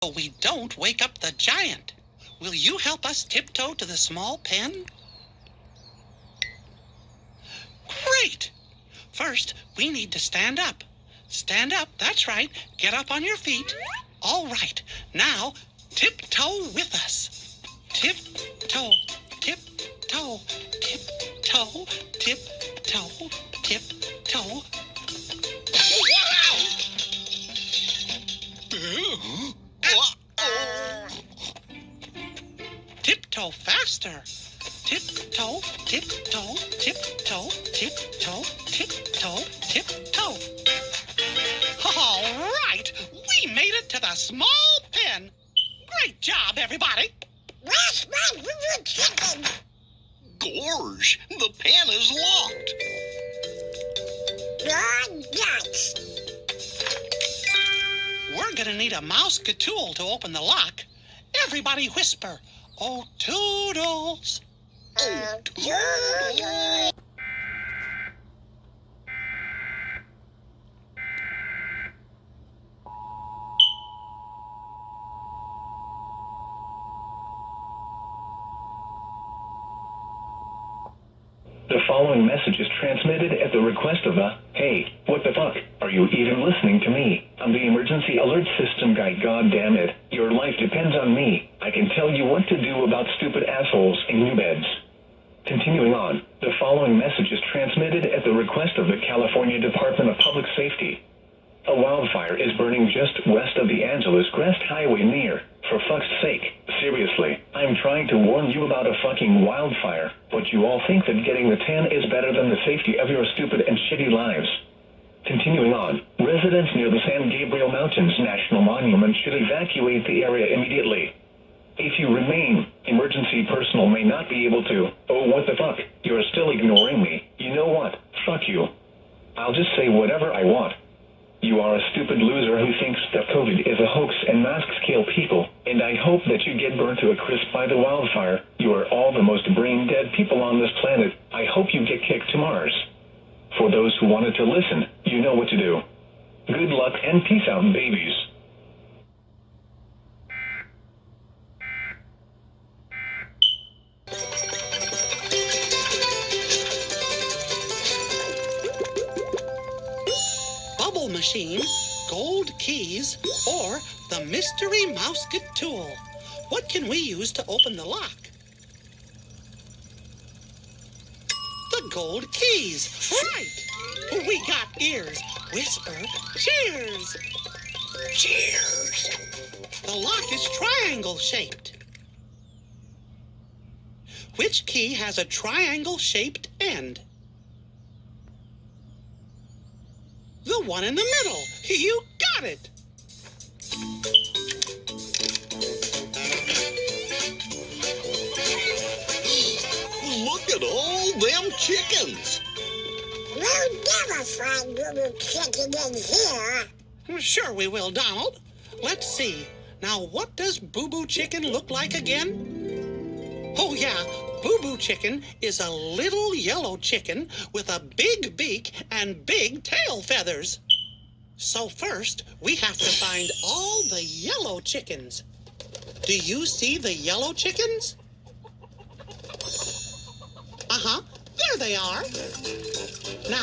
So we don't wake up the giant. Will you help us tiptoe to the small pen? Great! First, we need to stand up. Stand up, that's right. Get up on your feet. All right, now tiptoe with us. Tiptoe, tiptoe, tiptoe, tiptoe, tiptoe. Tiptoe faster. Tiptoe, tiptoe, tiptoe, tiptoe, tiptoe, tiptoe. All right, we made it to the small pen. Great job, everybody. Where's my boo-boo chicken? Gorge, the pen is locked. God nuts. We're gonna need a M9CK tool to open the lock. Everybody whisper, "Oh, toodles." Doodle. The following message is transmitted at the request of the, hey, what the fuck, are you even listening to me? I'm the emergency alert system guy, god damn it. Your life depends on me. I can tell you what to do about stupid assholes in new beds. Continuing on, the following message is transmitted at the request of the California Department of Public Safety. A wildfire is burning just west of the Angeles Crest Highway near, for fuck's sake, seriously, I'm trying to warn you about a fucking wildfire, but you all think that getting the tan is better than the safety of your stupid and shitty lives. Continuing on, residents near the San Gabriel Mountains National Monument should evacuate the area immediately. If you remain, emergency personnel may not be able to. Oh, what the fuck, you're still ignoring me. You know what, fuck you. I'll just say whatever I want. You are a stupid loser who thinks that COVID is a hoax and masks kill people, and I hope that you get burnt to a crisp by the wildfire. You are all the most brain-dead people on this planet. I hope you get kicked to Mars. For those who wanted to listen, you know what to do. Good luck and peace out, babies. Bubble machine, gold keys, or the mystery M9CK tool. What can we use to open the lock? The gold keys, right. We got ears. Whisper, cheers. Cheers. The lock is triangle shaped. Which key has a triangle shaped end? The one in the middle. You got it. Look at all them chickens. We'll never find boo-boo chicken in here. Sure we will, Donald. Let's see. Now, what does Boo Boo Chicken look like again? Oh, yeah. Boo Boo Chicken is a little yellow chicken with a big beak and big tail feathers. So first, we have to find all the yellow chickens. Do you see the yellow chickens? Uh-huh. There they are. Now,